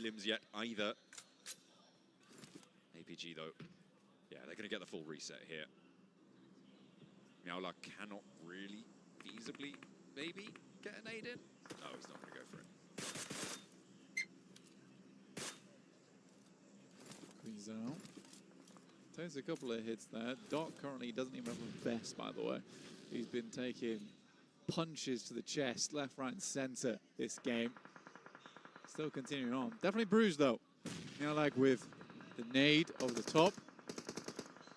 elims yet either. APG though, yeah, they're going to get the full reset here. Miaola cannot really feasibly, maybe, get an nade in. No, he's not going to go for it. Reezo takes a couple of hits there. Doc currently doesn't even have a vest, by the way. He's been taking punches to the chest, left, right, and center this game. Still continuing on. Definitely bruised, though. Now, like with the nade over the top.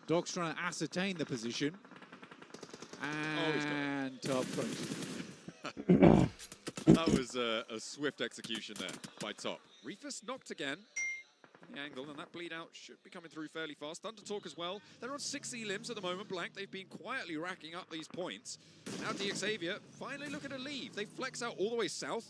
Doc's trying to ascertain the position. And top punch. That was a swift execution there by Top. Reefus knocked again on the angle, and that bleed out should be coming through fairly fast. Thundertalk as well. They're on 6 elims at the moment, Blank. They've been quietly racking up these points. Now DXavier finally looking to leave. They flex out all the way south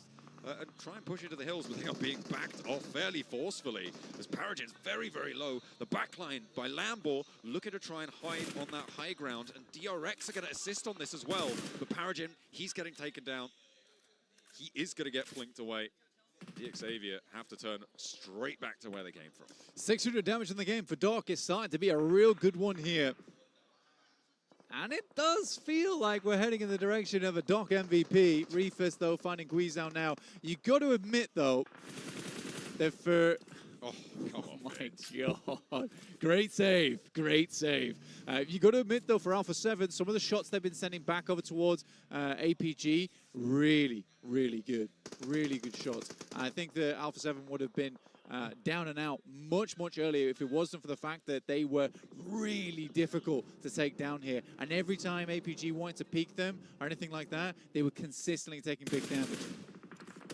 and try and push into the hills, but they are being backed off fairly forcefully as pMGC's very, very low. The backline by Lambor looking to try and hide on that high ground, and DRX are going to assist on this as well. But pMGC, he's getting taken down. He is going to get flinked away. DXavier have to turn straight back to where they came from. 600 damage in the game for Doc is starting to be a real good one here. And it does feel like we're heading in the direction of a Doc MVP. Reefus, though, finding Guizhou now. You got to admit, though, that for... Oh, come on, my God. Great save. Great save. You got to admit, though, for Alpha 7, some of the shots they've been sending back over towards APG, really, really good. Really good shots. I think that Alpha 7 would have been down and out much, much earlier if it wasn't for the fact that they were really difficult to take down here. And every time APG wanted to peek them or anything like that, they were consistently taking big damage.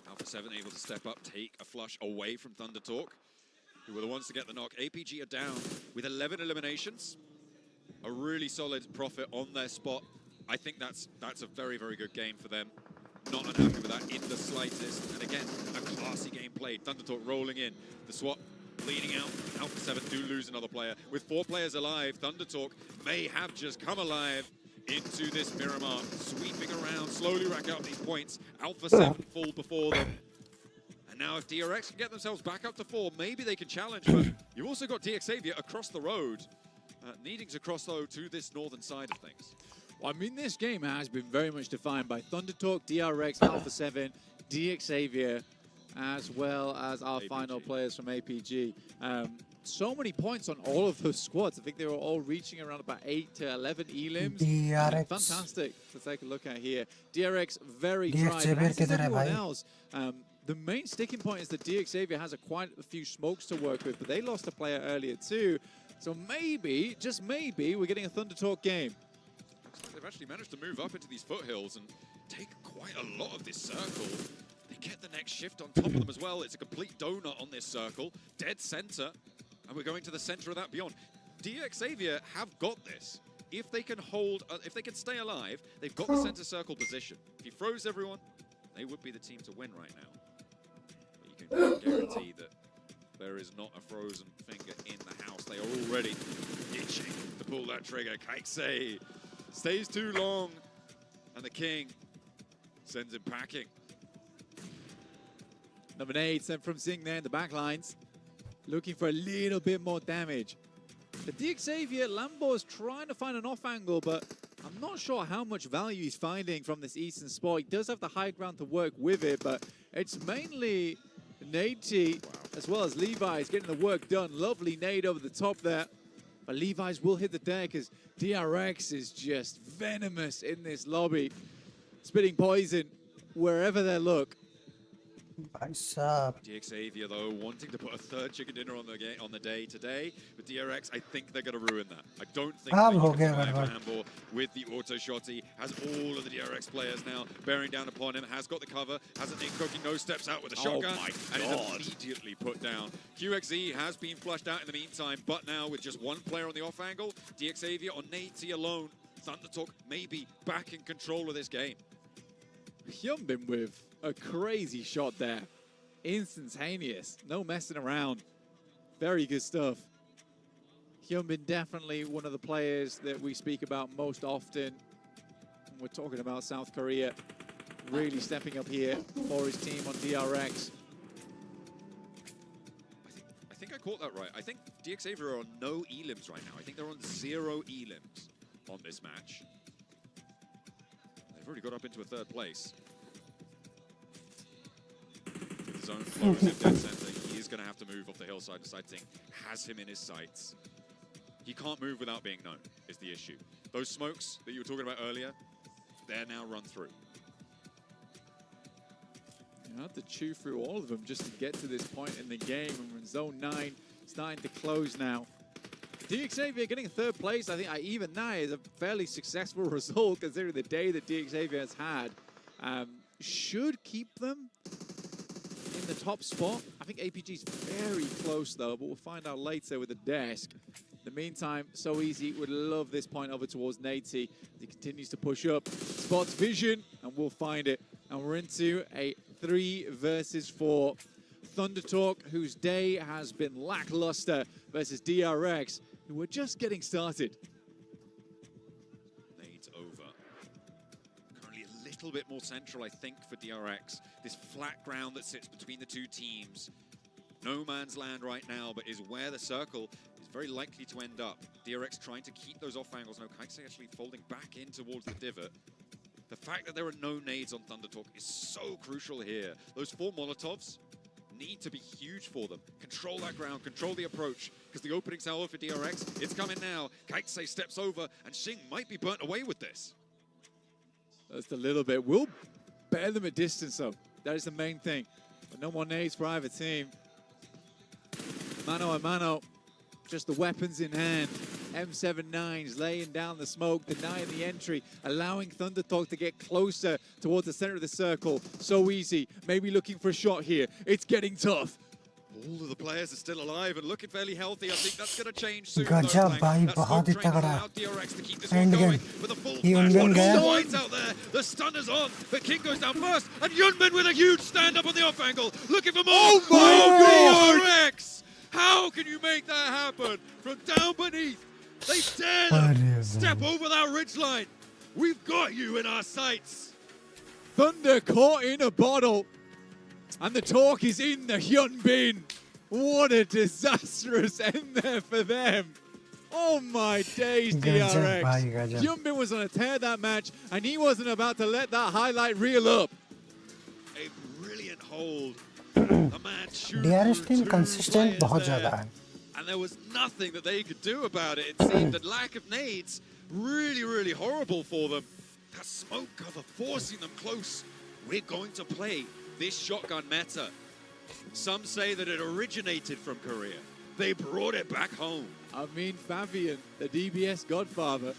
Alpha 7 able to step up, take a flush away from Thundertalk, who were the ones to get the knock. APG are down with 11 eliminations. A really solid profit on their spot. I think that's a very, very good game for them. Not unhappy with that in the slightest. And again, a classy game played. Thundertalk rolling in. The swap bleeding out. Alpha 7 do lose another player. With 4 players alive, Thundertalk may have just come alive into this Miramar. Sweeping around, slowly rack up these points. Alpha 7 fall before them. And now if DRX can get themselves back up to 4, maybe they can challenge. But you've also got DXavier across the road, needing to cross, though, to this northern side of things. Well, I mean, this game has been very much defined by Thundertalk, DRX, Alpha 7, DXavier, as well as our final players from APG. So many points on all of those squads. I think they were all reaching around about 8 to 11 elims. DRX. Fantastic to take a look at here. DRX very tried. As is everyone else. The main sticking point is that DXavier has quite a few smokes to work with, but they lost a player earlier too. So maybe, just maybe, we're getting a Thundertalk game. Looks like they've actually managed to move up into these foothills and take quite a lot of this circle. They get the next shift on top of them as well. It's a complete donut on this circle. Dead center. And we're going to the center of that beyond. DXavier have got this. If they can hold, if they can stay alive, they've got the center circle position. If he froze everyone, they would be the team to win right now. But you can guarantee that there is not a frozen finger in the house. They are already itching to pull that trigger. Kaiksei stays too long, and the king sends him packing. Number 8 sent from Singh there in the back lines, looking for a little bit more damage. The DXavier, Lambo's trying to find an off angle, but I'm not sure how much value he's finding from this eastern spot. He does have the high ground to work with it, but it's mainly Nate as well as Levi's getting the work done. Lovely nade over the top there. But Levi's will hit the deck as DRX is just venomous in this lobby. Spitting poison wherever they look. What's up? DXavier, though, wanting to put a third chicken dinner on the day today. But DRX, I think they're going to ruin that. I don't think they can survive Lambor with the auto shotty. Has all of the DRX players now bearing down upon him. Has got the cover. Has a Nick cooking. No steps out with a shotgun. And is immediately put down. QXZ has been flushed out in the meantime. But now with just one player on the off angle, DXavier on Nate alone. Thundertalk maybe back in control of this game. Hyunbin with a crazy shot there. Instantaneous. No messing around. Very good stuff. Hyunbin definitely one of the players that we speak about most often when we're talking about South Korea. Really stepping up here for his team on DRX. think I caught that right. I think DXavier are on no elims right now. I think they're on 0 elims on this match. They've already got up into a 3rd place. With his own explosive dead center, he is going to have to move off the hillside. Deciding has him in his sights. He can't move without being known, is the issue. Those smokes that you were talking about earlier, they're now run through. You have to chew through all of them just to get to this point in the game. And we're in zone 9, starting to close now. DXavier getting 3rd place, I think even that is a fairly successful result considering the day that DXavier has had. Should keep them in the top spot. I think APG's very close though, but we'll find out later with the desk. In the meantime, So Easy would love this point over towards Natey. He continues to push up, spots vision, and we'll find it. And we're into a 3 versus 4. Thunder Talk, whose day has been lackluster, versus DRX, who were just getting started. Nades over. Currently a little bit more central, I think, for DRX. This flat ground that sits between the 2 teams. No man's land right now, but is where the circle is very likely to end up. DRX trying to keep those off angles. No, Kaitse actually folding back in towards the divot. The fact that there are no nades on Thunder Talk is so crucial here. Those 4 Molotovs need to be huge for them. Control that ground, control the approach, because the opening salvo for DRX, it's coming now. Kaitse steps over, and Xing might be burnt away with this. Just a little bit. We'll bear them a distance, though. That is the main thing. But no more nades for either team. Mano a mano, just the weapons in hand. M79s laying down the smoke, denying the entry, allowing Thunder Talk to get closer towards the center of the circle. So Easy, maybe looking for a shot here. It's getting tough. All of the players are still alive and looking fairly healthy. I think that's going to change soon. गजब भाई बहुत ही तगड़ा end game Hyunbin गया White's out there. The stunner's on, but King goes down first, and Hyunbin with a huge stand up on the off angle, looking for more. Oh my God! DRX! How can you make that happen from down beneath? They dare them step over that ridgeline. We've got you in our sights. Thunder caught in a bottle. And the talk is in the Hyunbin. What a disastrous end there for them. Oh my days, DRX. Hyunbin was on a tear that match, and he wasn't about to let that highlight reel up. A brilliant hold. The man DRX team consistent बहुत ज़्यादा है. And there was nothing that they could do about it. It seemed that lack of nades, really horrible for them. That smoke cover forcing them close. We're going to play this shotgun meta. Some say that it originated from Korea. They brought it back home. I mean, Fabian, the DBS godfather.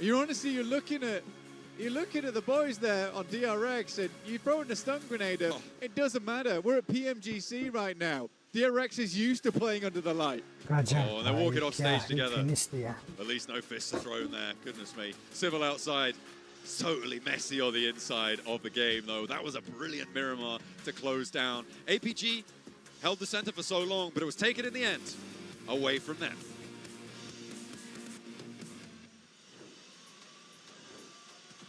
You're looking at the boys there on DRX, and you throw in a stun grenade. It doesn't matter. We're at pMGC right now. DRX is used to playing under the light. Oh, and they're walking off stage together. At least no fists are thrown there. Goodness me. Civil outside. Totally messy on the inside of the game, though. That was a brilliant Miramar to close down. APG held the center for so long, but it was taken in the end away from them.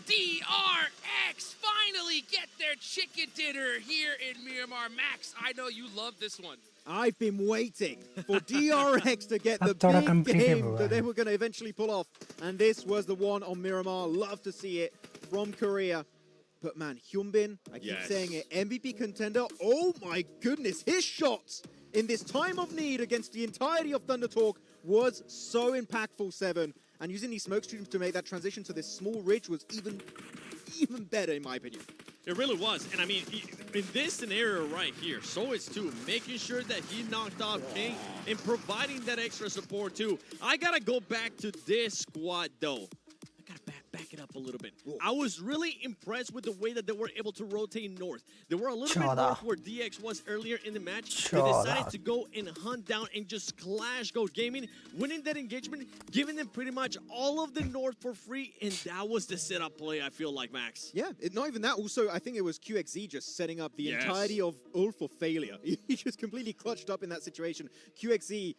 DRX finally get their chicken dinner here in Miramar. Max, I know you love this one. I've been waiting for DRX to get the big game that they were going to eventually pull off. And this was the one on Miramar. Love to see it from Korea. But man, Hyunbin, I keep saying it, MVP contender. Oh my goodness, his shots in this time of need against the entirety of Thunder Talk was so impactful, Seven. And using these smoke streams to make that transition to this small ridge was even better, in my opinion. It really was. And I mean, in this scenario right here, so is too, making sure that he knocked off King and providing that extra support too. I gotta go back to this squad though. I gotta back it up a little bit. I was really impressed with the way that they were able to rotate north. They were a little bit north where DX was earlier in the match. They decided to go and hunt down and just clash Goat Gaming, winning that engagement, giving them pretty much all of the north for free, and that was the setup play, I feel like, Max. Yeah, not even that. Also, I think it was QXZ just setting up the entirety of Ult for failure. He just completely clutched up in that situation. QXZ,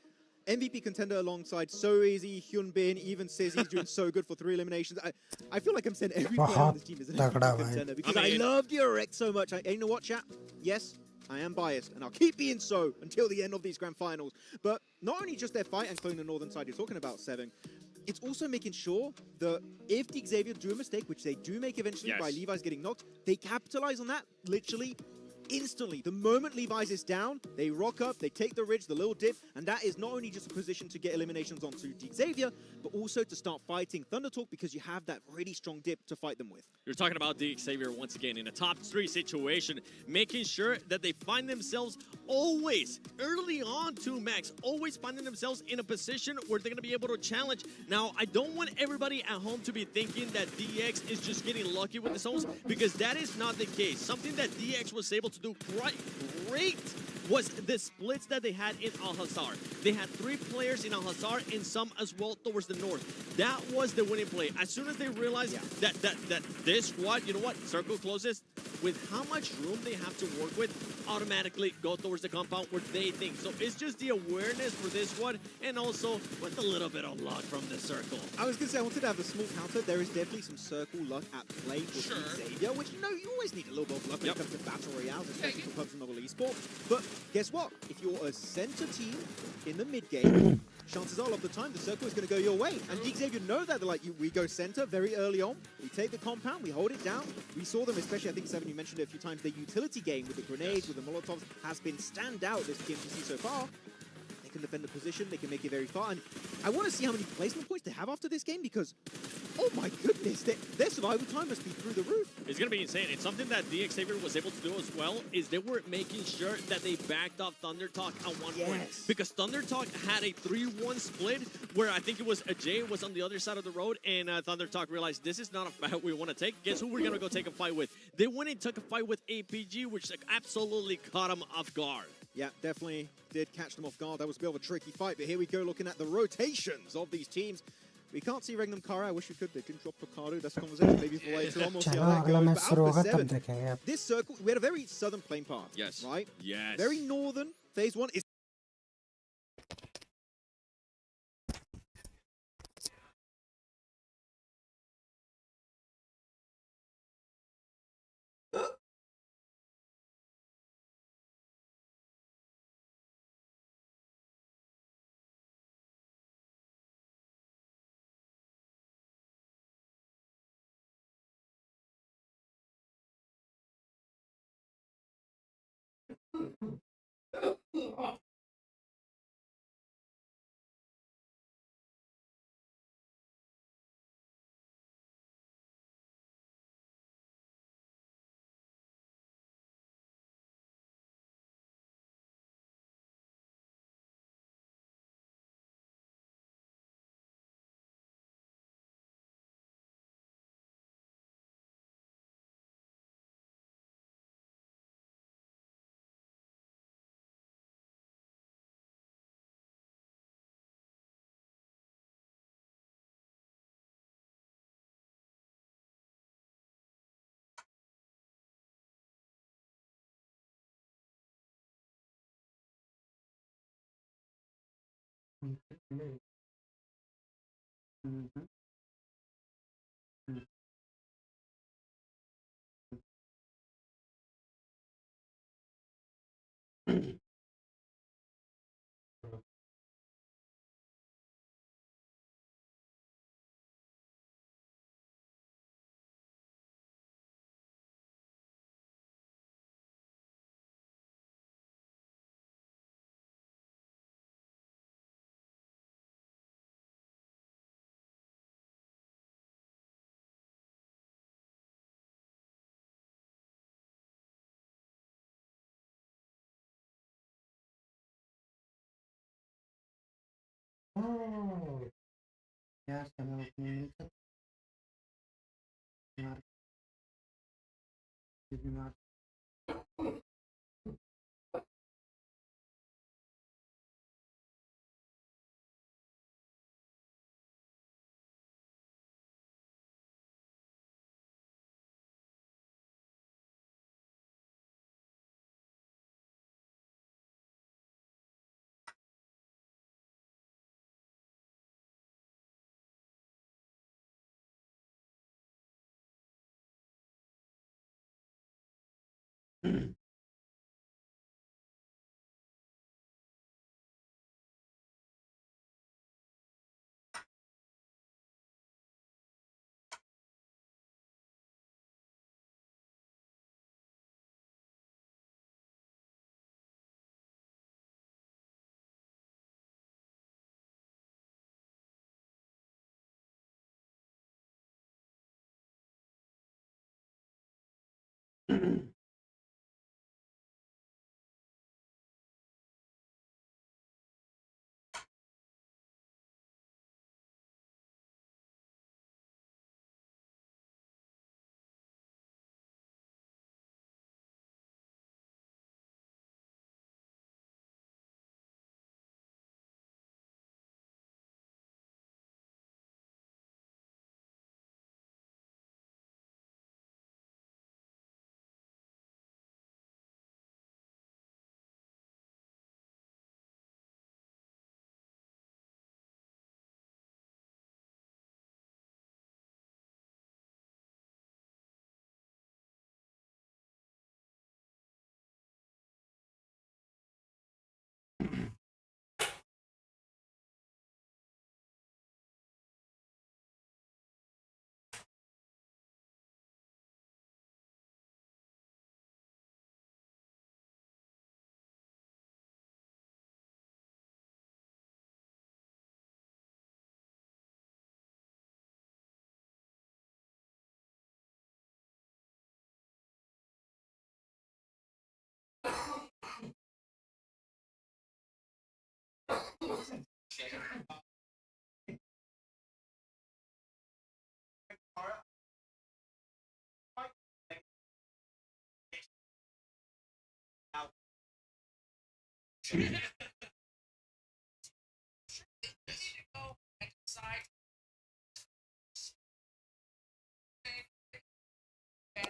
MVP contender alongside So Easy, Hyunbin, even Sizzy's doing so good for 3 eliminations. I feel like I'm saying every player on this team is an MVP contender because I love DRX so much. You know what, chat? Yes, I am biased, and I'll keep being so until the end of these grand finals. But not only just their fight and clearing the northern side you're talking about, Seven, it's also making sure that if the Xavier do a mistake, which they do make eventually by Levi's getting knocked, they capitalize on that literally instantly. The moment Levi's is down, they rock up, they take the ridge, the little dip, and that is not only just a position to get eliminations onto Xavier, but also to start fighting Thunder Talk because you have that really strong dip to fight them with. You're talking about Xavier once again in a top 3 situation, making sure that they find themselves always, early on too, Max, always finding themselves in a position where they're going to be able to challenge. Now, I don't want everybody at home to be thinking that DX is just getting lucky with the zones, because that is not the case. Something that DX was able to do great was the splits that they had in Al-Hazar. They had 3 players in Al-Hazar and some as well towards the north. That was the winning play. As soon as they realized that this squad, you know what, circle closes, with how much room they have to work with, automatically go towards the compound where they think. So it's just the awareness for this squad, and also with a little bit of luck from the circle. I was going to say, I wanted to have a small counter. There is definitely some circle luck at play for Xavier, which, you know, you always need a little bit of luck when it comes to battle royales, especially for PUBG MOBILE Esports. But guess what? If you're a center team in the mid game, chances are a lot of the time the circle is going to go your way. And Xavier know that. They're like, we go center very early on. We take the compound, we hold it down. We saw them, especially, I think, Seven, you mentioned it a few times, their utility game with the grenades, with the Molotovs, has been standout this pMGC so far. They can defend the position, they can make it very far. And I want to see how many placement points they have after this game, because, oh my goodness, their survival time must be through the roof. It's going to be insane. And something that Xavier was able to do as well is they were making sure that they backed off Thunder Talk at one point. Because Thunder Talk had a 3-1 split where I think it was Jay was on the other side of the road, and Thunder Talk realized this is not a fight we want to take. Guess who we're going to go take a fight with? They went and took a fight with APG, which absolutely caught them off guard. Yeah, definitely did catch them off guard. That was a bit of a tricky fight, but here we go looking at the rotations of these teams. We can't see Regnum Kara. I wish we could. They didn't drop Picaro. That's a conversation maybe for later on. We'll see how that goes. But Alpha 7, this circle, we had a very southern plane path. Yes. Right? Yes. Very northern. Phase 1 is...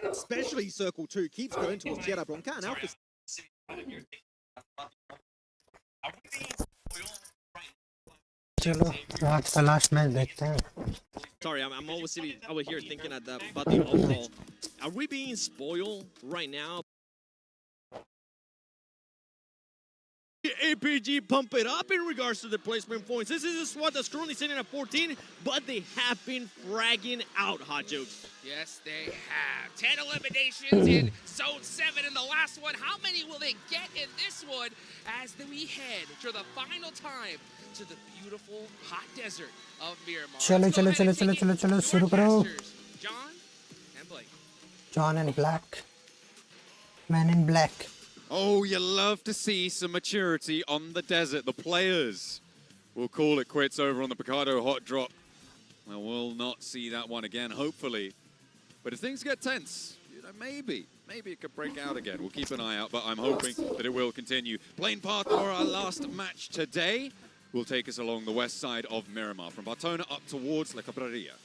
Especially Circle 2 keeps going towards Jedi Bronca and Alpha. चलो आज का last match देखते हैं. Sorry, I'm always over here thinking about the overall. Are we being spoiled right now? APG pump it up in regards to the placement points. This is a squad that's currently sitting at 14, but they have been fragging out, Hot Jokes. Yes, they have. 10 eliminations in Zone 7 in the last one. How many will they get in this one as we head for the final time to the beautiful hot desert of Miramar? चलो शुरू करो. John and Blake. John and Black. Man in Black. Oh, you love to see some maturity on the desert. The players will call it quits over on the Picardo hot drop. And we'll not see that one again, hopefully. But if things get tense, you know, maybe it could break out again. We'll keep an eye out, but I'm hoping that it will continue. Plane path for our last match today will take us along the west side of Miramar, from Bartona up towards La Cabrera.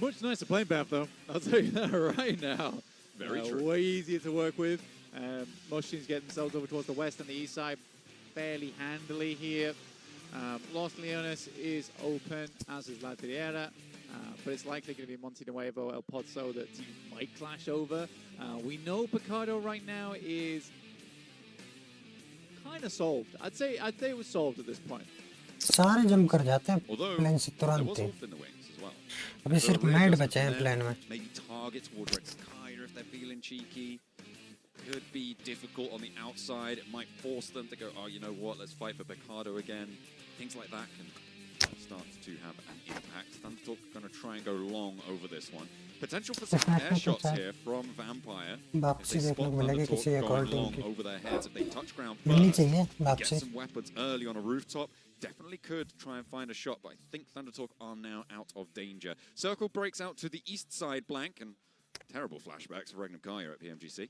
Much nicer plane path, though. I'll tell you that right now. Very true. Way easier to work with. Most teams get themselves over towards the west and the east side fairly handily here. Los Leones is open, as is La Tierra, but it's likely going to be Monte Nuevo, El Pozo that teams might clash over. We know Picardo right now is kind of solved. I'd say it was solved at this point. सारे jump कर जाते हैं plane से तुरंत ही. अभी सिर्फ mad बचे हैं प्लेन में. Maybe target towards Rex Kyra if they're feeling cheeky. Could be difficult on the outside. It might force them to go, oh, you know what, let's fight for Picardo again. Things like that can start to have an impact. Thundertalk going to try and go long over this one. Potential for some air shots here from Vampire. If they spot Thundertalk going long over their heads, if they touch ground first, get some weapons early on a rooftop, definitely could try and find a shot, but I think Thundertalk are now out of danger. Circle breaks out to the east side blank, and terrible flashbacks for Regnum Kaya at pMGC.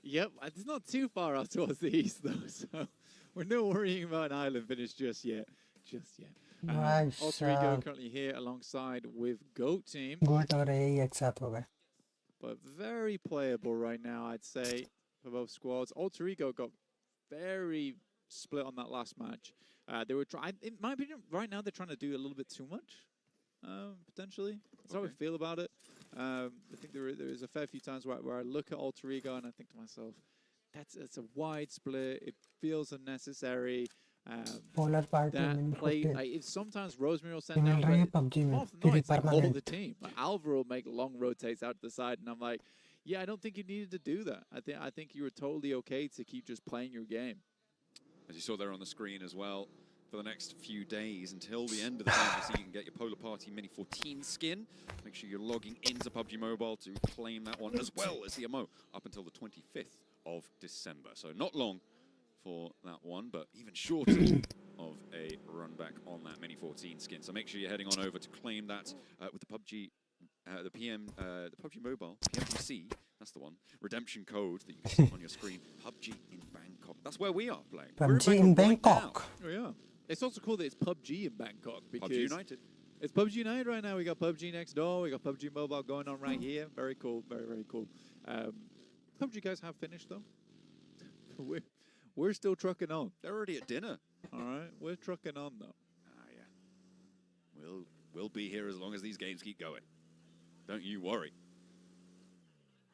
Yep, it's not too far out towards the east, though, so we're not worrying about an island finish just yet. Nice. Alterigo currently here alongside with Goat Team. गोट और यही एक साथ हो गए. But very playable right now, I'd say, for both squads. Alterigo got very split on that last match. They were trying, in my opinion, right now they're trying to do a little bit too much, potentially. That's how I feel about it. I think there is a fair few times where I look at Alterigo and I think to myself, that's a wide split. It feels unnecessary. Polar part that play, sometimes Rosemary will send out, but it's like all of the team. Like Alvaro will make long rotates out to the side, and I'm like, yeah, I don't think you needed to do that. I think you were totally okay to keep just playing your game. As you saw there on the screen as well, for the next few days until the end of the game. So you can get your Polar Party Mini 14 skin. Make sure you're logging into PUBG Mobile to claim that one, as well as the MO up until the 25th of December. So not long for that one, but even shorter of a run back on that Mini 14 skin. So make sure you're heading on over to claim that with the PUBG, the PUBG Mobile, pMGC, that's the one, redemption code that you can see on your screen, PUBG in Bangkok. That's where we are playing. PUBG in Bangkok. Oh, yeah. It's also cool that it's PUBG in Bangkok because PUBG United. It's PUBG United right now. We got PUBG next door. We got PUBG Mobile going on right here. Very cool. Very, very cool. PUBG guys have finished, though. We're still trucking on. They're already at dinner. All right. We're trucking on, though. Yeah. We'll be here as long as these games keep going. Don't you worry.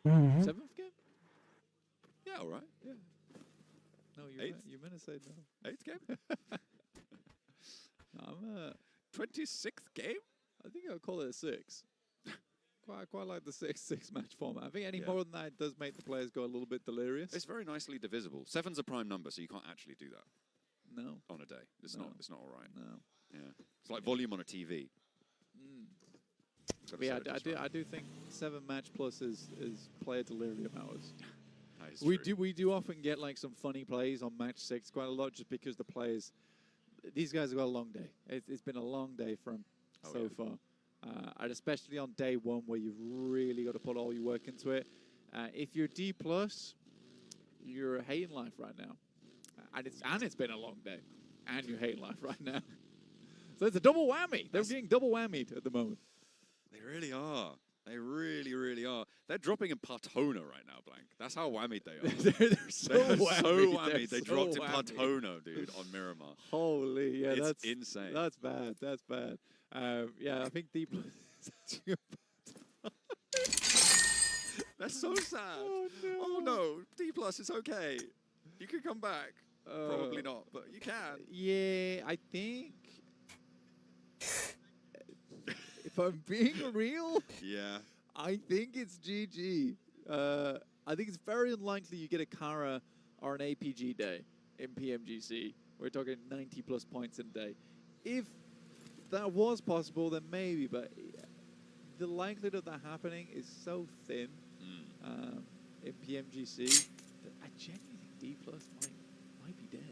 Seventh game? Yeah, all right. Yeah. No, you meant to say no. 8th game? I'm 26th game? I think I'll call it a 6. Quite like the six match format. I think any Yeah. more than that does make the players go a little bit delirious. It's very nicely divisible. 7's a prime number, so you can't actually do that No. on a day. It's No. not. It's not all right. No. Yeah. It's like volume on a TV. But yeah, I do think 7 match plus is player delirium hours. That is We do often get like some funny plays on match 6 quite a lot, just because the players, these guys have got a long day. It's been a long day for them so far, and especially on day 1 where you've really got to put all your work into it. If you're D plus, you're hating life right now, and it's been a long day, and you're hating life right now. So it's a double whammy. They're getting double whammied at the moment. They really are. They really, really are. They're dropping in Partona right now, Blank. That's how whammied they are. they're so whammied. They dropped in Partona, dude, on Miramar. Holy, yeah, It's that's insane. That's bad. That's bad. Yeah, I think D plus. That's so sad. Oh no, D plus, it's okay. You can come back. Probably not, but you can. Yeah, I think. If I'm being real, Yeah. I think it's GG. I think it's very unlikely you get a Kara or an APG day in pMGC. We're talking 90 plus points in a day. If that was possible, then maybe, but the likelihood of that happening is so thin in pMGC that I genuinely think D plus might be dead.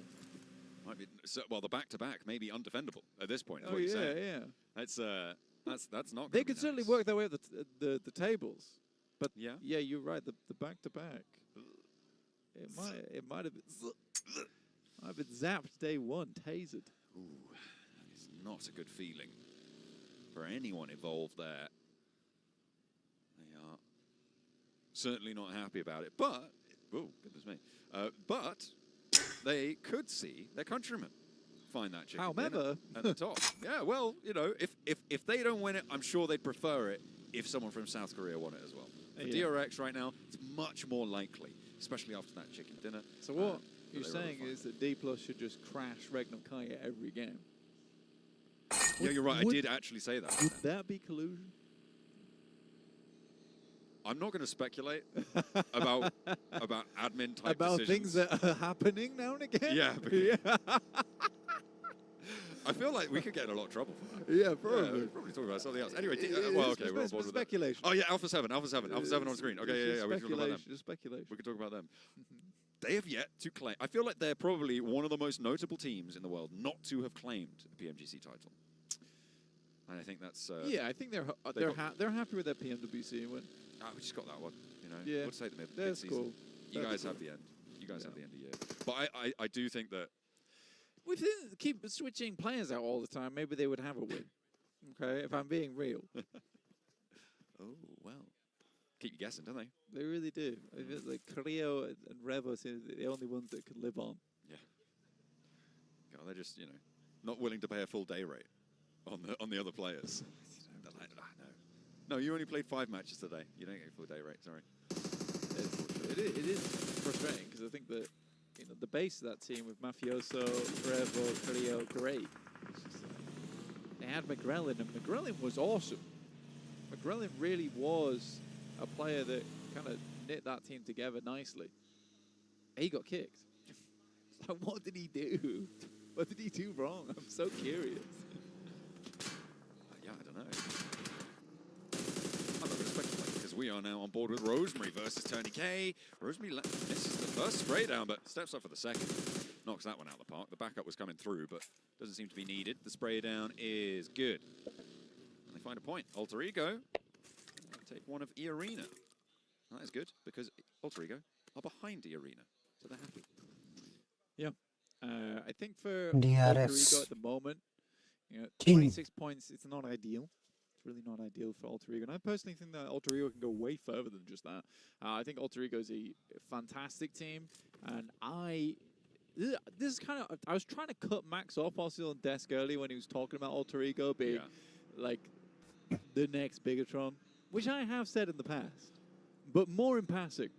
Might be, so, well, the back-to-back may be undefendable at this point. Is Oh what you're yeah, saying. yeah. That's not. They gonna be could certainly nice. work their way up the tables, but Yeah. yeah, you're right. The back-to-back, it might have been zapped day 1, tasered. Ooh, that is not a good feeling for anyone involved there. They are certainly not happy about it, but, oh, goodness me, but they could see their countrymen find that chicken dinner However, at the top. Yeah, well, you know, if they don't win it, I'm sure they'd prefer it if someone from South Korea won it as well. For Yeah. DRX right now, it's much more likely, especially after that chicken dinner. So what that you're they will saying find is that D plus should just crash Regnum Kaya every game. Yeah, you're right. I Would- did actually say that. Would that be collusion? I'm not going to speculate about admin type About decisions. things that are happening now and again? Yeah, yeah. I feel like we could get in a lot of trouble for that. Yeah, Yeah, probably. we'll probably talk about something else. Anyway, It well, is okay, we're on board with that. speculation. Oh yeah, Alpha 7 on screen. Okay, yeah, we can talk about them. Just speculation. We can talk about them. They have yet to claim. I feel like they're probably one of the most notable teams in the world not to have claimed a pMGC title. And I think that's. Yeah, I think they're happy with their pMWC win. We just got that one. You know, Yeah, we'll take the that's mid-season. cool. You That'd guys be have cool. the end. You guys have the end of the year. But I do think that. We didn't keep switching players out all the time. Maybe they would have a win. Okay, if I'm being real, Oh well, keep you guessing, don't they? they really do. If it's like Creo and Revo seem the only ones that could live on. Yeah. God, they're just not willing to pay a full day rate on the other players. They're like, no, you only played 5 matches today. You don't get a full day rate. Sorry. It is frustrating because I think that the base of that team with Mafioso, Revo, Creo, great. It's just like, they had McGrellin, and McGrellin was awesome. McGrellin really was a player that kind of knit that team together nicely. He got kicked. Like, what did he do? What did he do wrong? I'm so curious. Yeah, I don't know. I'm not going to speculate because we are now on board with Rosemary versus Tony K. Rosemary misses the first spray down, but steps up for the second. Knocks that one out of the park. The backup was coming through, but doesn't seem to be needed. The spray down is good. And they find a point. Alter Ego take one of E-Arena. That is good because Alter Ego are behind E-Arena, so they're happy. Yeah. I think for DRS. Alter Ego at the moment, 26 points, it's not ideal. It's really not ideal for Alter Ego. And I personally think that Alter Ego can go way further than just that. I think Alter Ego is a fantastic team. And this is kind of, I was trying to cut Max off also on desk early when he was talking about Alter Ego being like the next Bigatron, which I have said in the past, but more in passing,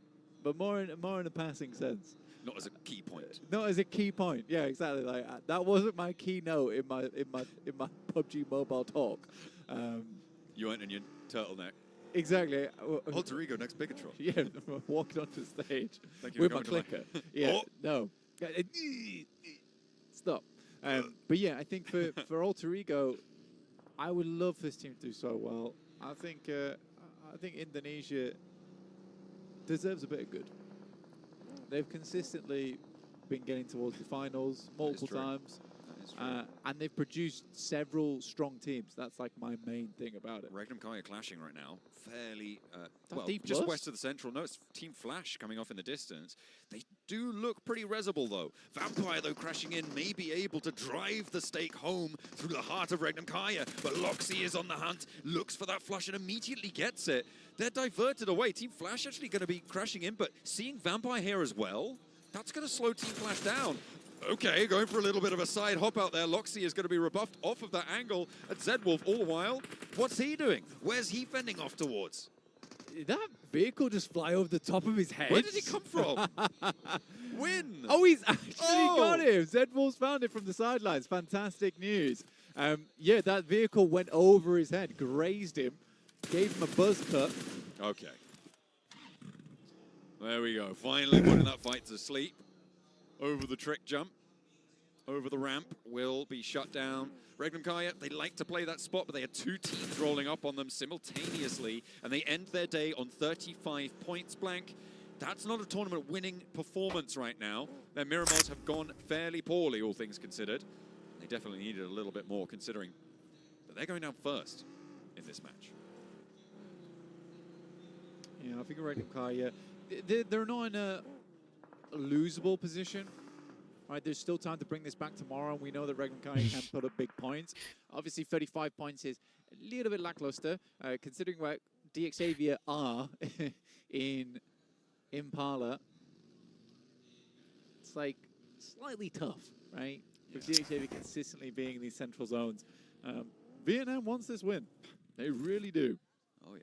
but more in a passing sense. Not as a key point. Not as a key point. Yeah, exactly. Like that wasn't my keynote in my PUBG Mobile talk. You went in your turtleneck. Exactly. Alter Ego next Bigatron. Yeah, walking onto stage Thank you with for my coming clicker. to Yeah, no. Stop. But yeah, I think for Alter Ego, I would love this team to do so well. I think Indonesia deserves a bit of good. They've consistently been getting towards the finals multiple times. And they've produced several strong teams. That's like my main thing about it. Regnum Kai are clashing right now. Fairly, well, deep just plus? west of the central. No, it's Team Flash coming off in the distance. They do look pretty resable, though. Vampire, though, crashing in, may be able to drive the stake home through the heart of Regnum Kaya. But Loxy is on the hunt, looks for that flush and immediately gets it. They're diverted away. Team Flash actually going to be crashing in, but seeing Vampire here as well, that's going to slow Team Flash down. Okay, going for a little bit of a side hop out there. Loxy is going to be rebuffed off of that angle at Zedwolf all the while. What's he doing? Where's he fending off towards? Did that vehicle just fly over the top of his head? Where did he come from? Win! Oh, he's actually got him. Zedwolf's found it from the sidelines. Fantastic news. Yeah, that vehicle went over his head, grazed him, gave him a buzz cut. Okay. There we go. Finally putting that fight to sleep. Over the trick jump, over the ramp, will be shut down. Regnum Kaya, they like to play that spot, but they had two teams rolling up on them simultaneously, and they end their day on 35 points blank. That's not a tournament-winning performance right now. Their Miramars have gone fairly poorly, all things considered. They definitely needed a little bit more, considering that they're going down first in this match. Yeah, I think Regnum Kaya, they're not in a losable position. Right, there's still time to bring this back tomorrow, and we know that Regnum Kaya can put up big points. Obviously, 35 points is a little bit lackluster, considering where DXavier are in Impala. It's like slightly tough, right? With DXavier consistently being in these central zones. Vietnam wants this win. They really do. Oh, yeah.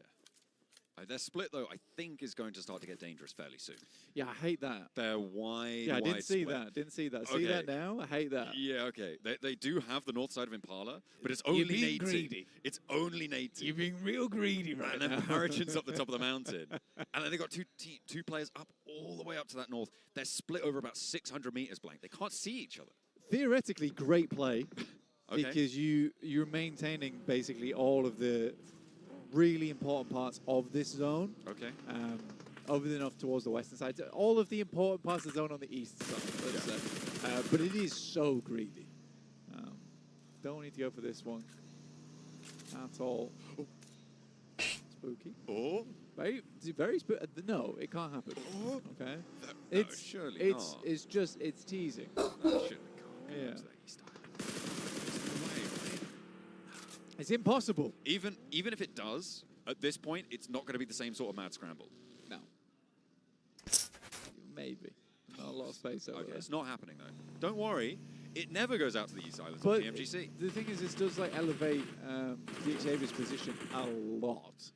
Their split, though, I think is going to start to get dangerous fairly soon. Yeah, I hate that. They're wide, Yeah, I didn't see split. that. Didn't see that. Okay. See that now? I hate that. Yeah, okay. They do have the north side of Impala, but it's only being native. greedy. It's only native. You're being real greedy right And now. then Paragin's up the top of the mountain. And then they got two players up all the way up to that north. They're split over about 600 meters blank. They can't see each other. Theoretically, great play. Okay. Because you're maintaining basically all of the really important parts of this zone. Okay. Over enough towards the western side. All of the important parts of the zone on the east side, let's say. But it is so greedy. Don't need to go for this one at all. Spooky. Oh. Very spooky. No, it can't happen. Oh. Okay. No, surely not. It's teasing. No, surely can't. Yeah. It's It's impossible. Even if it does, at this point, it's not going to be the same sort of mad scramble. No. Maybe. Not a lot of space over Okay, there. it's not happening, though. Don't worry. It never goes out to the East Islands But on pMGC. the thing is, this does like elevate DXavier's position a lot.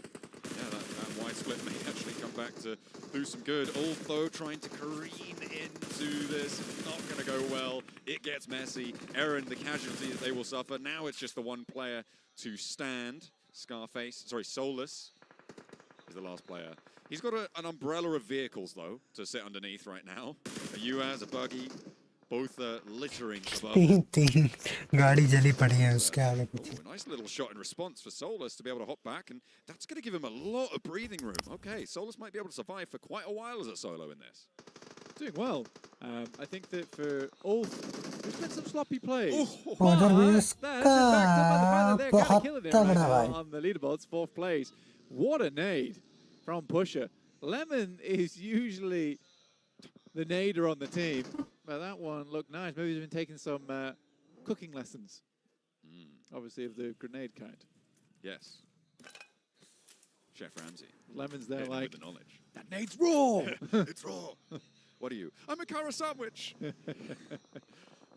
Yeah, that wide split may actually come back to do some good. Although trying to careen into this, not going to go well. It gets messy. Aaron, the casualty that they will suffer. Now it's just the one player to stand. Solus is the last player. He's got an umbrella of vehicles, though, to sit underneath right now. A UAZ, a buggy, both littering above. तीन गाड़ी जली पड़ी है उसके आगे पीछे. A nice little shot in response for Solus to be able to hop back, and that's going to give him a lot of breathing room. Okay, Solus might be able to survive for quite a while as a solo in this. Doing well. I think that for all, there's been some sloppy plays. उधर भी That has इसका been backed up by the fact that they're kind of बहुत killing it right तगड़ा भाई. now on the leaderboards, 4th place. What a nade from Pusher. Lemon is usually the nader on the team, but that one looked nice. Maybe he's been taking some cooking lessons, obviously of the grenade kind. Yes. Chef Ramsay. Lemon's there Hitting him like, with the knowledge. that nade's raw! It's raw. What are you? I'm a Cara sandwich.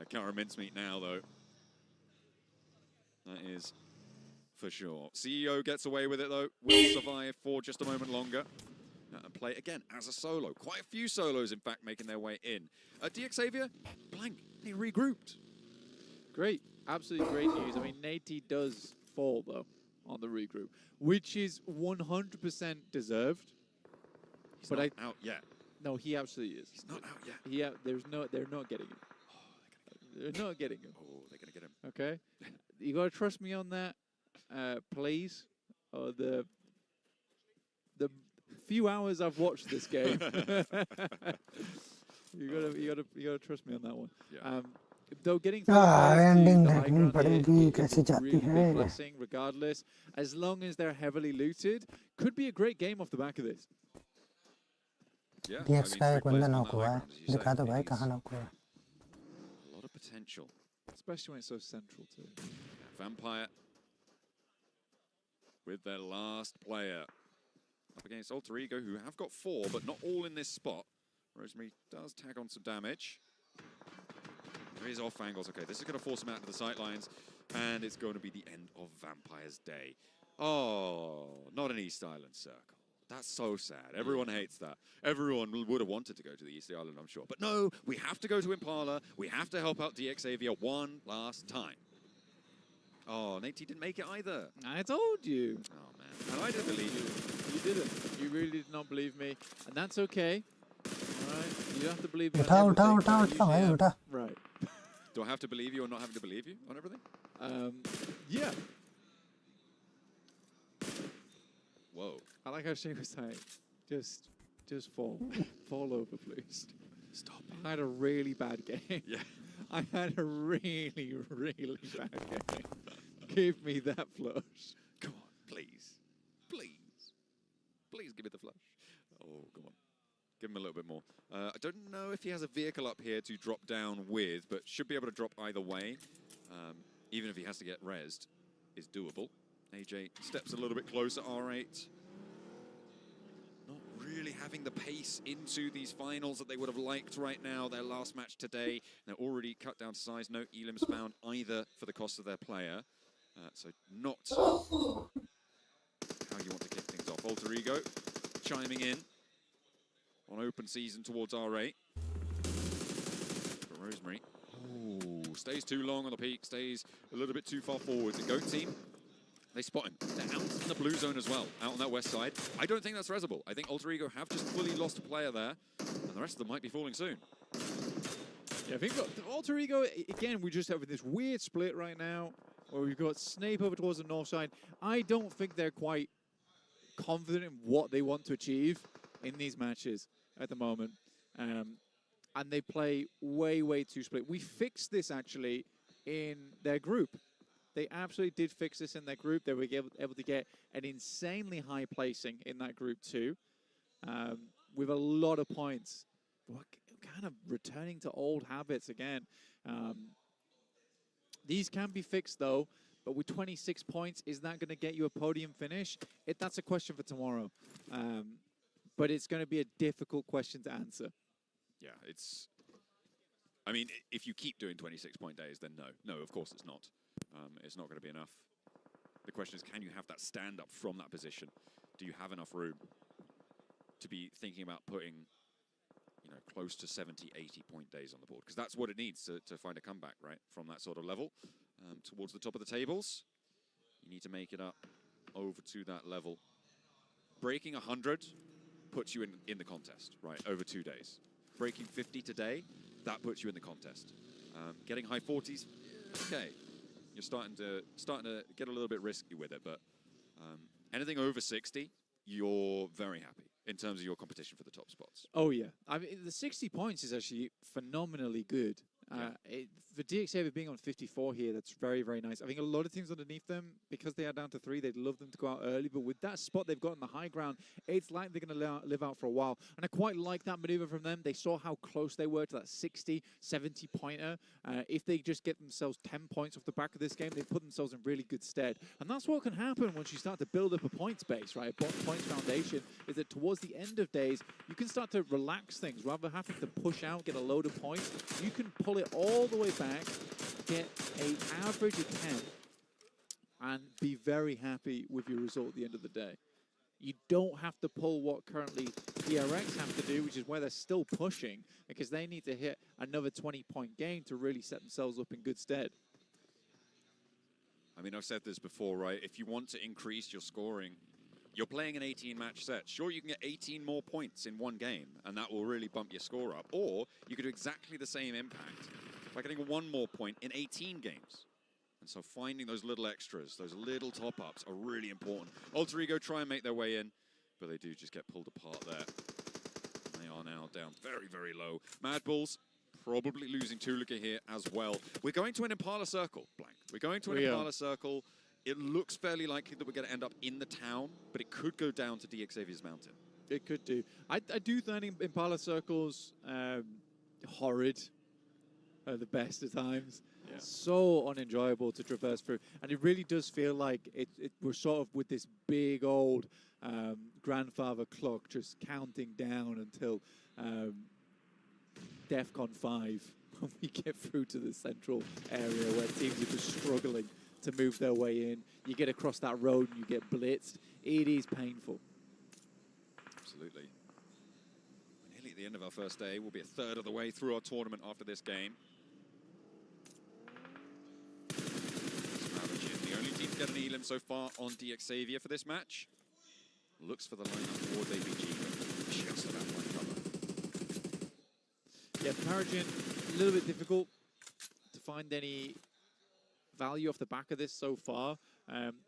A Cara mincemeat now, though. That is for sure. CEO gets away with it, though. Will survive for just a moment longer. And play again as a solo. Quite a few solos, in fact, making their way in. DXavier, blank. They regrouped. Great. Absolutely great news. I mean, Nate does fall, though, on the regroup, which is 100% deserved. He's but not out yet. No, he absolutely is. He's not out yet. They're not getting him. They're not getting him. Oh, they're going to get him. Okay? You got to trust me on that, please. The few hours I've watched this game. you gotta trust me on that one. Yeah. Though getting ending the देखनी high ground पड़ेगी here कैसे is a जाती really है. big blessing, regardless. As long as they're heavily looted, could be a great game off the back of this. Yeah. DX का एक बंदा on knock that हुआ high है. ground, as you दिखा say. दो भाई He's कहाँ नॉक हुआ है. A lot of potential. Especially when it's so central too. Vampire with their last player up against Alter Ego, who have got 4, but not all in this spot. Rosemary does tag on some damage. There is off angles. Okay, this is going to force him out to the sightlines, and it's going to be the end of Vampire's day. Oh, not an East Island circle. That's so sad. Everyone hates that. Everyone would have wanted to go to the East Island, I'm sure. But no, we have to go to Impala. We have to help out DXavier one last time. Oh, Nate didn't make it either. I told you. Oh, man. And I didn't believe you. You didn't. You really did not believe me, and that's okay. All right, you don't have to believe me. उठा on उठा everything, उठा but उठा भाई usually उठा. Right. Do I have to believe you or not have to believe you on everything? Yeah. Whoa. I like how she was saying, just fall, fall over, please. Stop. I had a really bad game. Yeah. I had a really, really bad game. Give me that flush. Come on, please. Please. Please give me the flush. Oh, come on. Give him a little bit more. I don't know if he has a vehicle up here to drop down with, but should be able to drop either way. Even if he has to get rezzed, is doable. AJ steps a little bit closer, R8. Not really having the pace into these finals that they would have liked right now. Their last match today, they're already cut down to size. No elims found either for the cost of their player. So not how you want to kick things off. Alter Ego chiming in on open season towards R8. But Rosemary, stays too long on the peak, stays a little bit too far forward. The GOAT team, they spot him. They're out in the blue zone as well, out on that west side. I don't think that's rezzable. I think Alter Ego have just fully lost a player there, and the rest of them might be falling soon. Yeah, I think Alter Ego, again, we just have this weird split right now, where we've got Snape over towards the north side. I don't think they're quite confident in what they want to achieve in these matches at the moment. And they play way, way too split. We fixed this, actually, in their group. They absolutely did fix this in their group. They were able to get an insanely high placing in that group, too, with a lot of points. We're kind of returning to old habits again. These can be fixed, though, but with 26 points, is that going to get you a podium finish? That's a question for tomorrow. But it's going to be a difficult question to answer. Yeah, it's... I mean, if you keep doing 26-point days, then no. No, of course it's not. It's not going to be enough. The question is, can you have that stand-up from that position? Do you have enough room to be thinking about putting, you know, close to 70, 80-point days on the board? Because that's what it needs to find a comeback, right, from that sort of level. Towards the top of the tables, you need to make it up over to that level. Breaking 100 puts you in the contest, right, over 2 days. Breaking 50 today that puts you in the contest. Getting high 40s, okay. You're starting to get a little bit risky with it, but anything over 60, you're very happy in terms of your competition for the top spots. Oh, yeah. I mean, the 60 points is actually phenomenally good. For DXAV being on 54 here, that's very, very nice. I think a lot of teams underneath them, because they are down to 3, they'd love them to go out early. But with that spot they've got on the high ground, it's like they're going to live out for a while. And I quite like that maneuver from them. They saw how close they were to that 60, 70-pointer. If they just get themselves 10 points off the back of this game, they put themselves in really good stead. And that's what can happen once you start to build up a points base, right? A points foundation is that towards the end of days, you can start to relax things. Rather than having to push out, get a load of points, you can pull it all the way back, get an average of 10, and be very happy with your result at the end of the day. You don't have to pull what currently DRX have to do, which is where they're still pushing, because they need to hit another 20-point game to really set themselves up in good stead. I mean, I've said this before, right? If you want to increase your scoring, you're playing an 18-match set. Sure, you can get 18 more points in one game, and that will really bump your score up. Or you could do exactly the same impact by getting 1 more point in 18 games. And so finding those little extras, those little top-ups are really important. Alter Ego try and make their way in, but they do just get pulled apart there. They are now down very, very low. Mad Bulls probably losing Tulika here as well. We're going to an Impala Circle, Blank. We're going to an Impala Circle. It looks fairly likely that we're going to end up in the town, but it could go down to DXAV's Mountain. It could do. I do think Impala Circles horrid at the best of times. Yeah. So unenjoyable to traverse through. And it really does feel like we're sort of with this big old grandfather clock just counting down until DEFCON 5 when we get through to the central area where teams are just struggling to move their way in. You get across that road and you get blitzed. It is painful. Absolutely. We're nearly at the end of our first day. We'll be a third of the way through our tournament after this game. The only team to get an elim so far on DXAVia for this match. Looks for the lineup towards APG, but just about one cover. Yeah, Paragin, a little bit difficult to find any value off the back of this so far.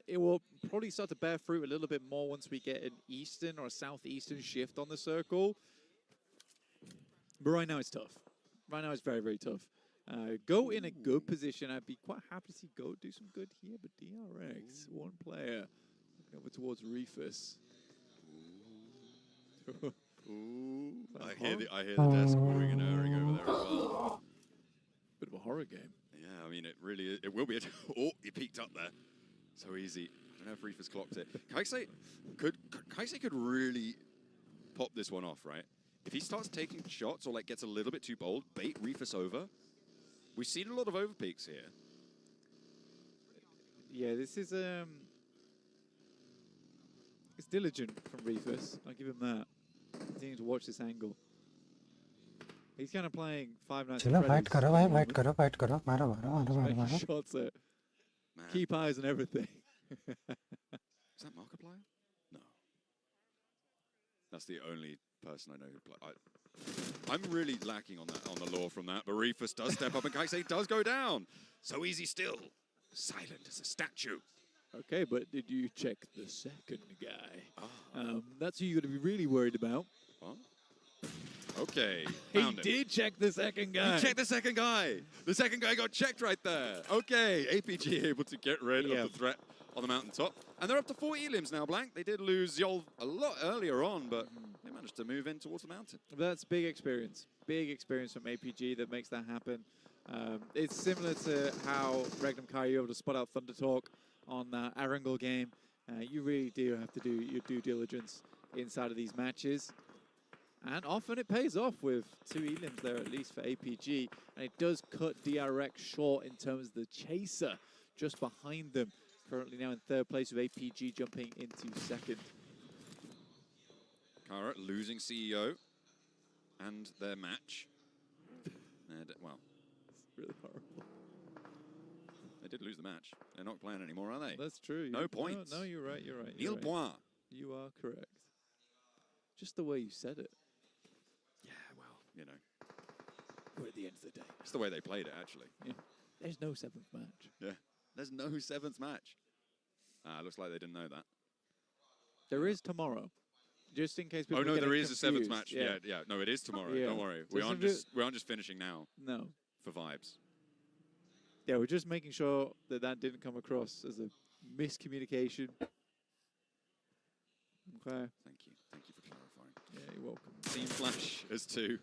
It will probably start to bear fruit a little bit more once we get an eastern or a southeastern shift on the circle. But right now it's tough. Right now it's very, very tough. Go in a good position. I'd be quite happy to see Go do some good here, but DRX, one player, over towards Reefus. Ooh. I hear the desk moving and erring over there as well. Bit of a horror game. Yeah, I mean, it really is. It will be. Oh, he peeked up there. So easy. I don't know if Reefus clocked it. Kaisei could really pop this one off, right? If he starts taking shots or like gets a little bit too bold, bait Reefus over. We've seen a lot of overpeaks here. Yeah, this is it's diligent from Reefus. I'll give him that. Continuing to watch this angle. He's kind of playing Five Nights at Freddy's. Fight karo, bhai, fight karo, fight karo. Maro. Shots at. Keep eyes on everything. Is that Markiplier? No. That's the only person I know who play. I'm really lacking on the lore from that, but Reefus does step up and Kaisei does go down. So easy still. Silent as a statue. Okay, but did you check the second guy? That's who you're going to be really worried about. Huh? Okay. He did check the second guy. He checked the second guy. The second guy got checked right there. Okay, APG able to get rid of the threat on the mountaintop. And they're up to 4 elims now, Blank. They did lose Yol a lot earlier on, but they managed to move in towards the mountain. That's big experience. Big experience from APG that makes that happen. It's similar to how Regnum Kai were able to spot out Thunder Talk on that Arundel game. You really do have to do your due diligence inside of these matches. And often it pays off with 2 elims there, at least for APG. And it does cut DRX short in terms of the chaser just behind them. Currently now in 3rd place with APG jumping into 2nd. Kara losing CEO and their match. Well, it's really horrible. They did lose the match. They're not playing anymore, are they? That's true. No points. No, you're right. You're right. Nil point. You are correct. Just the way you said it. Yeah, well, you know. But at the end of the day, It's the way they played it, actually. yeah, there's no 7th match. Yeah. There's no 7th match. Looks like they didn't know that. There is tomorrow. Just in case people Oh, no, are there is confused. a 7th match. Yeah. No, it is tomorrow. Yeah. Don't worry. So We aren't just finishing now No. for vibes. Yeah, we're just making sure that that didn't come across as a miscommunication. Okay. Thank you. Thank you for clarifying. Yeah, you're welcome. Team Flash as 2.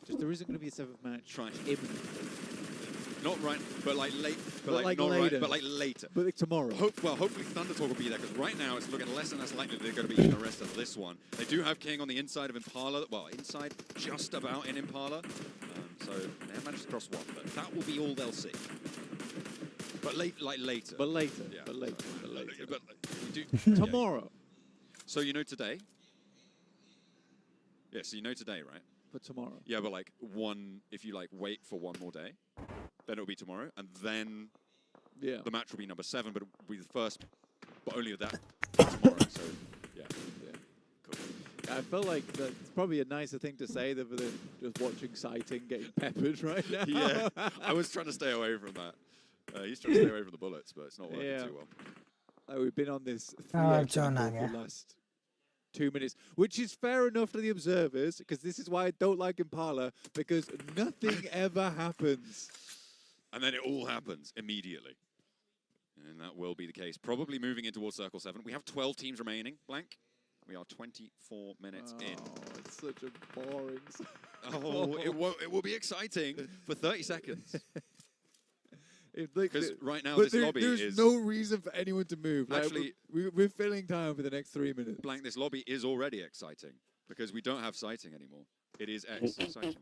Just there isn't going to be a 7th match. Trying. Imminent. Not right, but like late. But like not later. right, but like later. But like tomorrow. Hopefully Thunder Talk will be there, because right now it's looking less and less likely they're going to be in the rest of this one. They do have King on the inside of Impala. Well, inside just about in Impala. So they have managed to cross one, but that will be all they'll see. But later. But later. Yeah. But later. But later. But we do, Tomorrow. So you know today? Yeah, so you know today, right? But tomorrow. Yeah, but like if you like wait for one more day, then it'll be tomorrow, and then the match will be number 7, but it'll be the first, but only that tomorrow. So yeah. Cool. I felt like that's probably a nicer thing to say than just watching Sighting getting peppered right now. Yeah, I was trying to stay away from that. He's trying to stay away from the bullets, but it's not working too well. We've been on this 3 Oh, for the last 2 minutes, which is fair enough to the observers, because this is why I don't like Impala, because nothing ever happens. And then it all happens immediately. And that will be the case. Probably moving in towards Circle 7. We have 12 teams remaining, Blank. We are 24 minutes in. Oh, it's such a boring... It will be exciting for 30 seconds. Because right now this lobby there's is... no reason for anyone to move. Actually, we're filling time for the next 3 minutes. Blank, this lobby is already exciting, because we don't have Sighting anymore. It is exciting.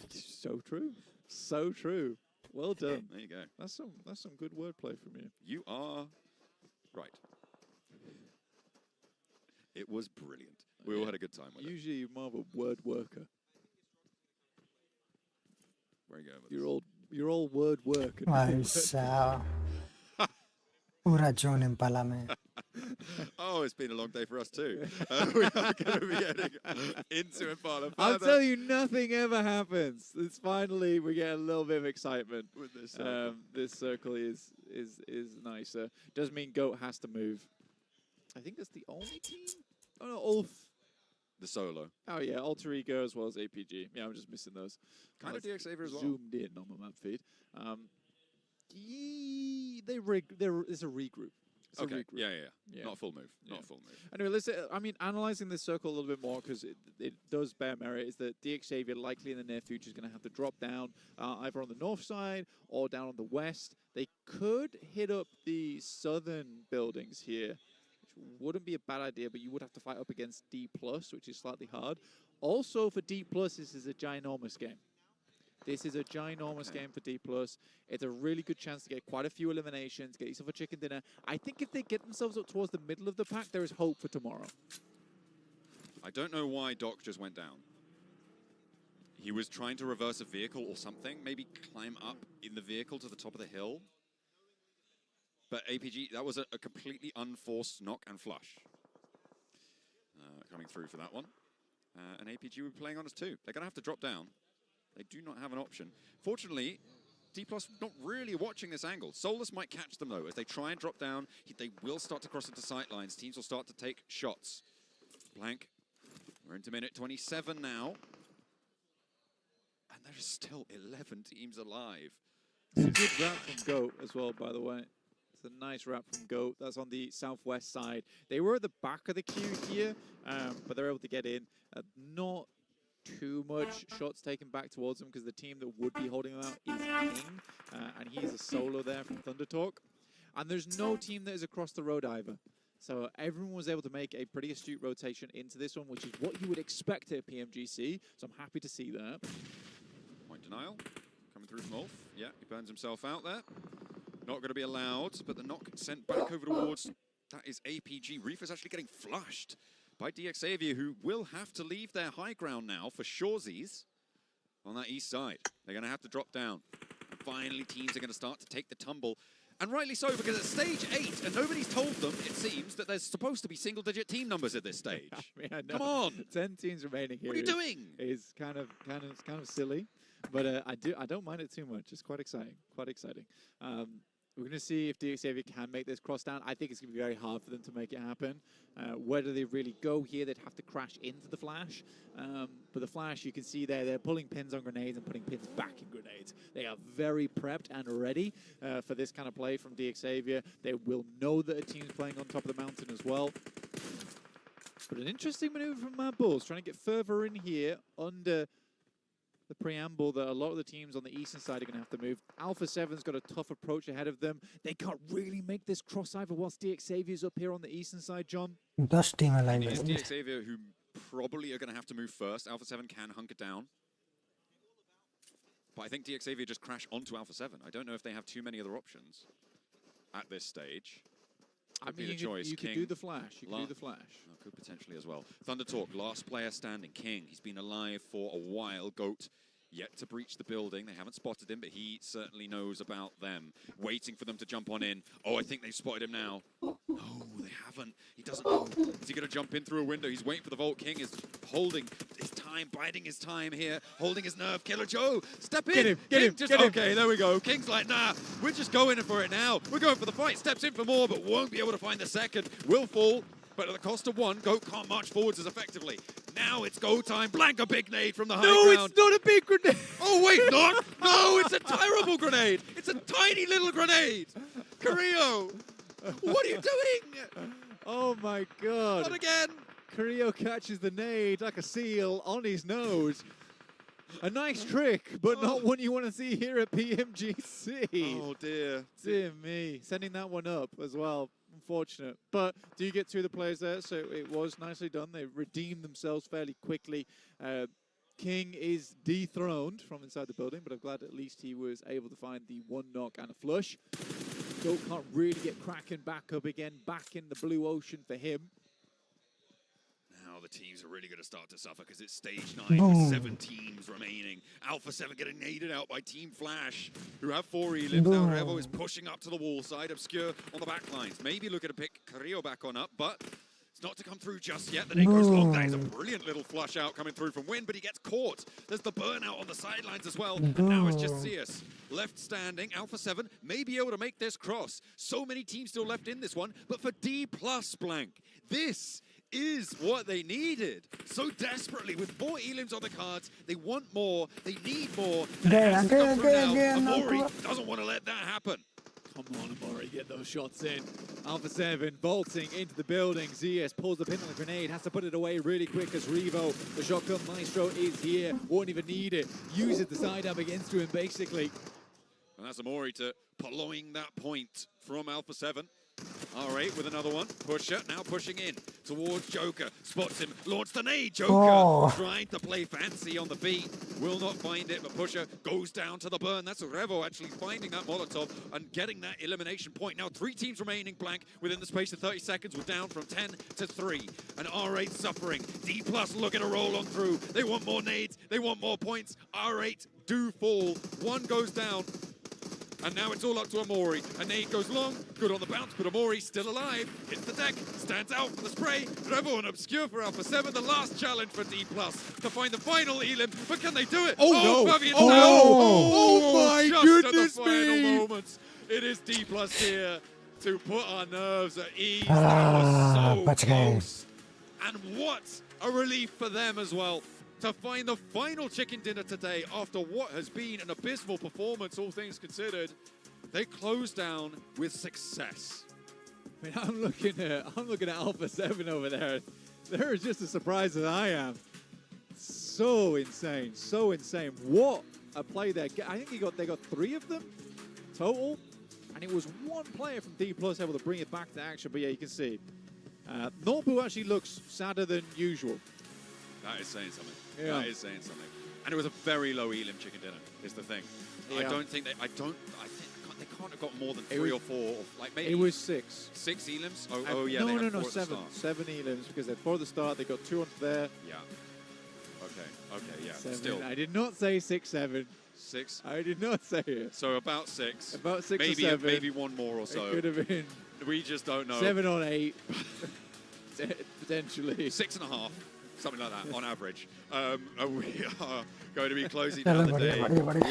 So true. So true. Well done. There you go. That's some good wordplay from you. You are right. It was brilliant. We all had a good time with it. Usually you're more of a word worker. Where are you going with this? You're all word worker. भाई साहब पूरा zone Impala में Oh, it's been a long day for us too. We are going to be getting into Impala further. I'll tell you, nothing ever happens. It's finally we get a little bit of excitement With this circle. This circle is nicer. Does mean Goat has to move. I think that's the only team. Oh no, Ulf. The solo. Oh yeah, Alter Ego as well as APG. Yeah, I'm just missing those. Kind of DX Saver as well. Zoomed in on my map feed. It's a regroup. It's a Okay. regroup. Yeah. Not a full move. Not a full move. Anyway, let's. Analyzing this circle a little bit more, because it does bear merit, is that DX Xavier likely in the near future is going to have to drop down either on the north side or down on the west. They could hit up the southern buildings here, which wouldn't be a bad idea, but you would have to fight up against D+, which is slightly hard. Also, for D+, this is a ginormous game. This is a ginormous game for D+. It's a really good chance to get quite a few eliminations, get yourself a chicken dinner. I think if they get themselves up towards the middle of the pack, there is hope for tomorrow. I don't know why Doc just went down. He was trying to reverse a vehicle or something, maybe climb up in the vehicle to the top of the hill. But APG, that was a completely unforced knock and flush. Coming through for that one. And APG will be playing on us too. They're going to have to drop down. They do not have an option. Fortunately, D+ not really watching this angle. Solus might catch them though. As they try and drop down, they will start to cross into sight lines. Teams will start to take shots. Blank. We're into minute 27 now. And there's still 11 teams alive. It's a good wrap from Goat as well, by the way. It's a nice wrap from Goat. That's on the southwest side. They were at the back of the queue here, but they're able to get in. Not too much shots taken back towards them, because the team that would be holding them out is King, and he is a solo there from Thunder Talk. And there's no team that is across the road either. So everyone was able to make a pretty astute rotation into this one, which is what you would expect at pMGC. So I'm happy to see that. Point denial. Coming through from Ulf. Yeah, he burns himself out there. Not going to be allowed, but the knock sent back over towards... That is APG. Reef is actually getting flushed by DX Xavier, who will have to leave their high ground now for Shawsies on that east side. They're going to have to drop down. And finally, teams are going to start to take the tumble. And rightly so, because at stage 8, and nobody's told them, it seems, that there's supposed to be single-digit team numbers at this stage. I mean, I know. Come on! 10 teams remaining here. What are you doing? Is kind of silly. But I don't mind it too much. It's quite exciting. Quite exciting. We're going to see if DXavier can make this cross down. I think it's going to be very hard for them to make it happen. Where do they really go here? They'd have to crash into the Flash. But the Flash, you can see there, they're pulling pins on grenades and putting pins back in grenades. They are very prepped and ready for this kind of play from DXavier. They will know that a team's playing on top of the mountain as well. But an interesting maneuver from Mad Bulls, trying to get further in here under the preamble that a lot of the teams on the eastern side are going to have to move. Alpha 7's got a tough approach ahead of them. They can't really make this cross either whilst DXavier's up here on the eastern side, John. 10 team aligned. It is DXavier who probably are going to have to move first. Alpha 7 can hunker down. But I think DXavier just crash onto Alpha 7. I don't know if they have too many other options at this stage. I mean, you could do the Flash. You could do the Flash. Oh, could potentially as well. Thunder Talk, last player standing. King, he's been alive for a while. Goat, yet to breach the building. They haven't spotted him, but he certainly knows about them. Waiting for them to jump on in. Oh, I think they've spotted him now. Oh, they haven't. He doesn't know. Is he going to jump in through a window? He's waiting for the Vault. King is holding his time, biding his time here, holding his nerve. Killer Joe, step in. Get him. Okay, there we go. King's like, nah, we're just going in for it now. We're going for the fight. Steps in for more, but won't be able to find the second. Will fall. But at the cost of one, Goat can't march forwards as effectively. Now it's go time. Blank a big nade from the high ground. No, it's not a big grenade. Oh, wait, not? No, it's a terrible grenade. It's a tiny little grenade. Carrillo, what are you doing? Oh, my God. Not again. Carrillo catches the nade like a seal on his nose. A nice trick, but not one you want to see here at pMGC. Oh, dear. Dear me. Sending that one up as well. Unfortunate. But do you get two of the players there? So it was nicely done. They redeemed themselves fairly quickly. King is dethroned from inside the building, but I'm glad at least he was able to find the one knock and a flush. Goat can't really get Kraken back up again, back in the blue ocean for him. Now the teams are really going to start to suffer because it's stage 9 with 7 teams remaining. Alpha 7 getting naded out by Team Flash, who have 4 elims. Now Revo is pushing up to the wall side. Obscure on the back lines. Maybe looking to pick Carrillo back on up, but it's not to come through just yet. The nade goes long. That is a brilliant little flush out coming through from Win, but he gets caught. There's the burnout on the sidelines as well. And now it's just Zeus left standing. Alpha 7 may be able to make this cross. So many teams still left in this one, but for D+ Blank, this is what they needed so desperately. With 4 elims on the cards, they want more, they need more. Amori doesn't want to let that happen. Come on, Amori, get those shots in. Alpha 7 vaulting into the building. ZS pulls the pin on the grenade, has to put it away really quick as Reezo, the shotgun maestro, is here. Won't even need it. Uses the side up against him, basically. And that's Amori to pulling that point from Alpha 7. R8 with another one. Pusher now pushing in towards Joker. Spots him. Launch the nade. Joker trying to play fancy on the beat. Will not find it, but Pusher goes down to the burn. That's Revo actually finding that Molotov and getting that elimination point. Now 3 teams remaining. Blank within the space of 30 seconds. We're down from 10 to 3. And R8 suffering. D+ looking to roll on through. They want more nades. They want more points. R8 do fall. 1 goes down. And now it's all up to Amori. A nade goes long, good on the bounce, but Amori still alive. Hits the deck, stands out for the spray. Revo and Obscure for Alpha 7, the last challenge for D+ to find the final elim. But can they do it? Oh, no. Fabian's down. Oh, my just goodness at the final me. moments. It is D+ here to put our nerves at ease. That was so close. And what a relief for them as well, to find the final chicken dinner today after what has been an abysmal performance, all things considered. They close down with success. I mean, I'm looking at Alpha 7 over there. They're just as surprised as I am. So insane, so insane. What a play there. I think they got 3 of them total, and it was 1 player from D+ able to bring it back to action. But yeah, you can see Norbu actually looks sadder than usual. That is saying something. Yeah. That is saying something. And it was a very low elim chicken dinner, is the thing. Yeah. I think they can't have got more than 3 or 4. Like maybe it was 6. 6 elims? Oh yeah. No, 7. 7 elims, because they're for the start. They got 2 onto there. Yeah. Okay, yeah. 7. Still. I did not say 6, 7. 6? I did not say it. So about 6. About 6 maybe, or 7. Maybe 1 more or so. It could have been. We just don't know. 7 on 8. Potentially. 6.5. something like that on average. We are going to be closing down the day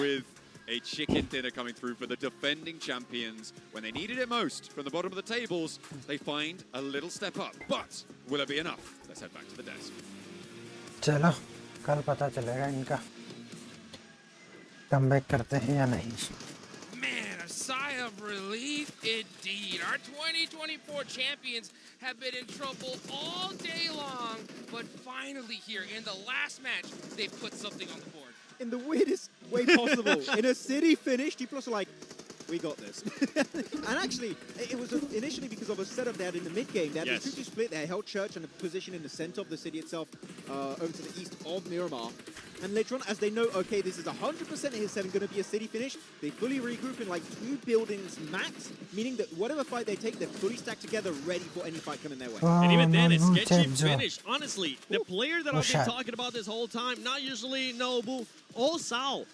with a chicken dinner coming through for the defending champions. When they needed it most from the bottom of the tables, they find a little step up. But will it be enough? Let's head back to the desk. चलो कल पता चलेगा इनका comeback करते हैं या नहीं. Man, a sigh of relief indeed. Our 2024 champions have been in trouble all day long, but finally here in the last match, they put something on the board. In the weirdest way possible. In a city finish, D+ are like, we got this. And actually, it was initially because of a setup they had in the mid-game. They had this 2-2 split. They held Church and a position in the center of the city itself, over to the east of Miramar. And later on, as they know, okay, this is 100% hit 7 going to be a city finish, they fully regroup in like 2 buildings max, meaning that whatever fight they take, they're fully stacked together, ready for any fight coming their way. And even then, it's sketchy finish. Honestly, the player that I've been talking about this whole time, not usually Nobu, Osao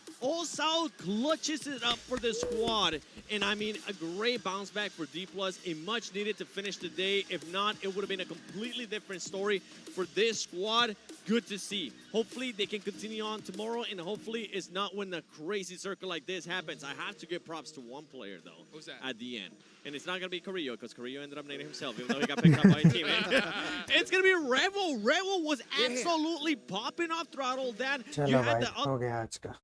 clutches it up for the squad. And I mean, a great bounce back for D+, a much needed to finish the day. If not, it would have been a completely different story for this squad. Good to see. Hopefully they can continue on tomorrow, and hopefully it's not when a crazy circle like this happens. I have to give props to one player though. Who's that? At the end. And it's not going to be Carrillo, because Carrillo ended up naming himself, even though he got picked up by a teammate. It's going to be Revo. Revo was absolutely popping off throttle. That you चलो had भाई the हो गया आज का.